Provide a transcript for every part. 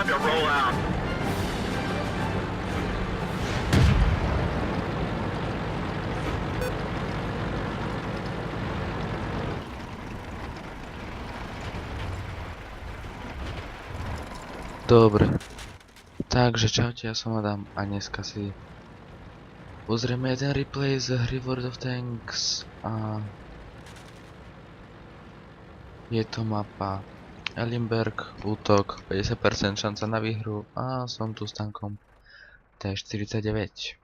Dobre, takže čaute, ja som Adam a dneska si pozrieme jeden replay z hry World of Tanks a je to mapa Ellenberg, útok, 50% šanca na výhru a som tu s tankom T-49.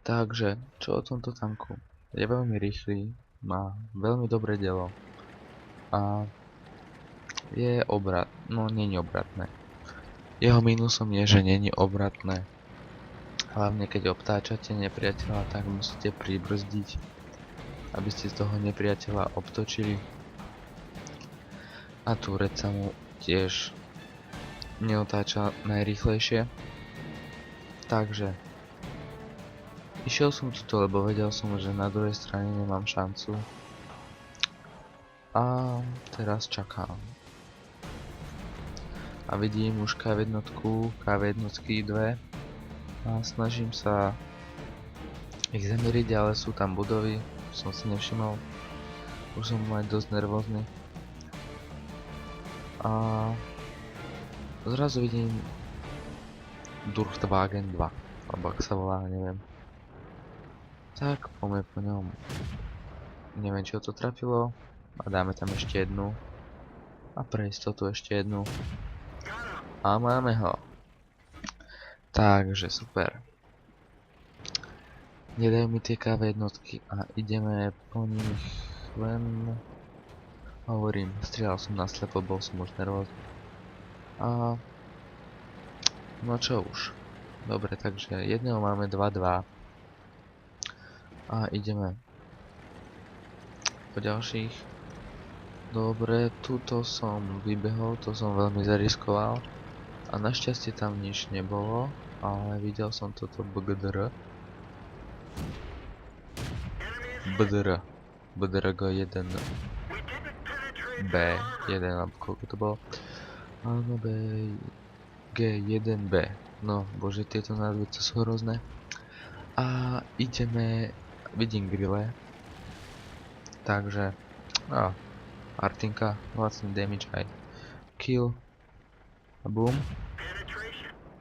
Takže, čo o tomto tanku? Je veľmi rýchly, má veľmi dobré dielo a je obrat, no není obratné. Jeho mínusom je, že není obratné. Hlavne keď obtáčate nepriateľa, tak musíte pribrzdiť, aby ste z toho nepriateľa obtočili. A túrec sa mu tiež neotáča najrýchlejšie. Takže išiel som tuto, lebo vedel som, že na druhej strane nemám šancu. A teraz čakám. A vidím už KV1, KV1 2 a snažím sa ich zameriť, ale sú tam budovy, som si nevšimol, už som aj dosť nervózny. A zrazu vidím Durchwagen 2, alebo ak sa volá, neviem. Tak poďme po ňom. Neviem, čo to trafilo a dáme tam ešte jednu a pre istotu ešte jednu. A máme ho. Takže super. Nedajú mi tie KV1 a ideme po nich len... Hovorím, strieľal som naslepo, bol som už nervózny. A... No čo už. Dobre, takže jedného máme 2-2. A ideme po ďalších. Dobre, tuto som vybehol, to som veľmi zariskoval. A našťastie tam nič nebolo, ale videl som toto BDR. BDRG 1 B1, alebo koľko to bolo? Áno, G1B. No, bože, tieto názvy to sú hrozné. A ideme, vidím grille. Takže, Artinka, vlastne damage aj kill. A boom.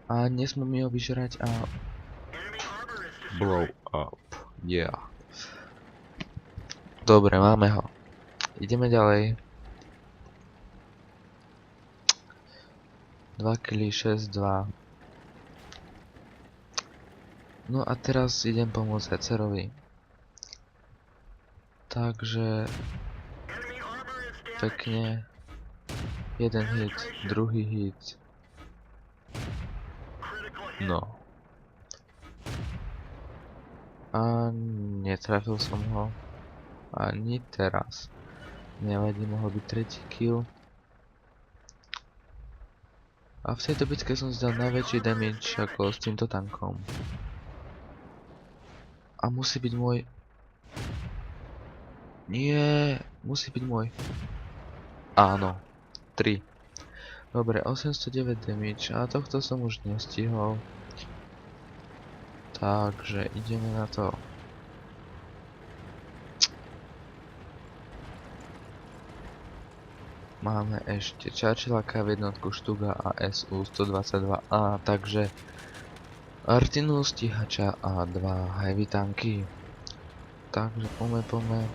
A nesmú mi ho vyžrať a... Blow up. Yeah. Dobre, máme ho. Ideme ďalej. 2 killy, 6, 2. No a teraz idem pomôcť Hecerovi. Takže... Pekne. Jeden hit, druhý hit. No. A netrafil som ho. Ani teraz. Nevadí, mohol byť tretí kill. A v tejto bitke som zdal najväčší damage ako s týmto tankom. A musí byť môj... Nie, musí byť môj. Áno. 3. Dobre, 809 damage a tohto som už nestihol. Takže ideme na to. Máme ešte Churchilla KV1 Štuga a SU-122A, takže Artinu stíhača a 2 heavy tanky. Takže poďme.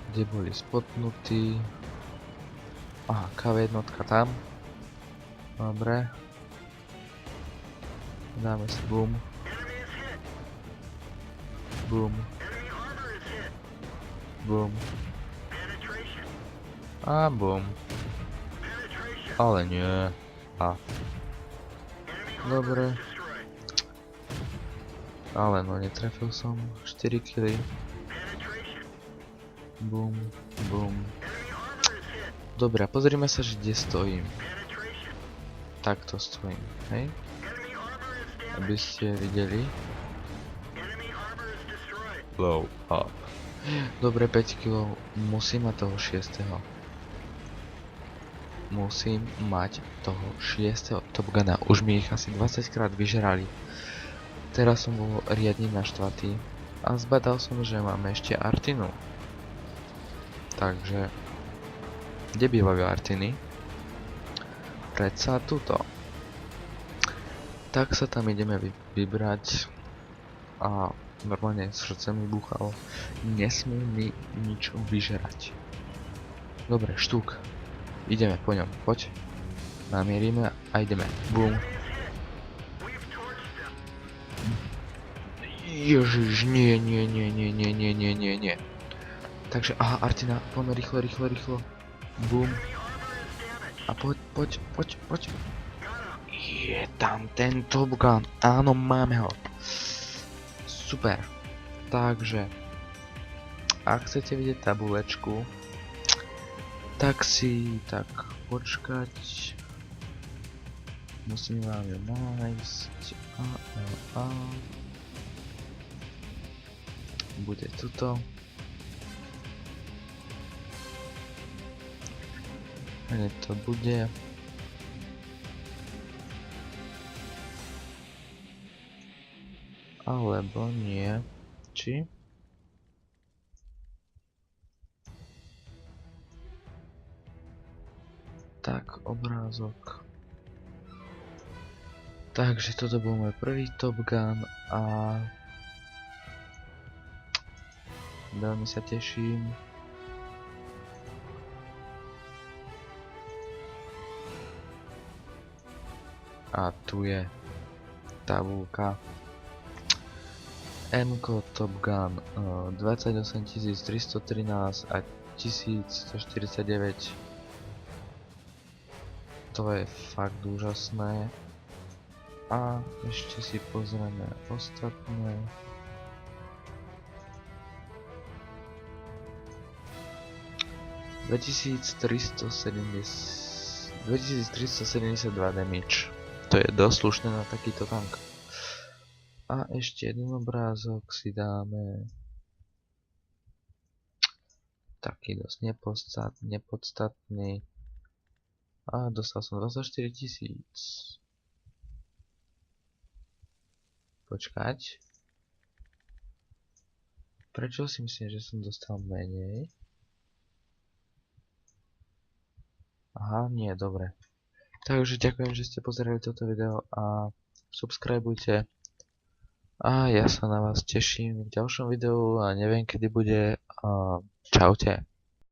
Kde boli spotnutí? Aha, KV1 tam. Dobre. Dáme si boom. Boom. Boom. A boom. Ale nie. A. Dobre. Ale no, netrafil som. 4 killy. Boom, boom. Dobre, a pozrime sa, že kde stojím. Takto stojím, hej? Aby ste videli. Blow up. Dobre, 5 kg. Musím mať toho 6. musím mať toho 6. Top Guna. Už mi ich asi 20 krát vyžrali. Teraz som bol riadne naštvatý a zbadal som, že máme ešte Artinu. Takže, kde bývajú Artiny? Predsa tuto. Tak sa tam ideme vybrať a normálne srdce mi búchalo. Nesmú mi nič vyžerať. Dobre, štúk. Ideme po ňom, poď. Namierime a ideme. Bum. Ježiš, nie. Takže, aha, Artina, poďme rýchlo. Bum. A poď. Je tam ten Top Gun. Áno, máme ho. Super. Takže, ak chcete vidieť tabulečku, tak počkať. Musím vám ju nájsť. Bude tuto. Hneď to bude. Alebo nie. Či? Tak, obrázok. Takže toto bol môj prvý Top Gun a veľmi sa teším. A tu je tabulka. M-ko Top Gun 28313 a 1149. To je fakt úžasné. A ešte si pozrieme ostatné. $2372 damage. To je dosť slušné na takýto tank. A ešte jeden obrázok si dáme. Taký dosť nepodstatný. A dostal som 24 000. Počkať. Prečo si myslím, že som dostal menej? Aha, nie, dobre. Takže ďakujem, že ste pozerali toto video a subscribujte. A ja sa na vás teším v ďalšom videu a neviem kedy bude. Čaute.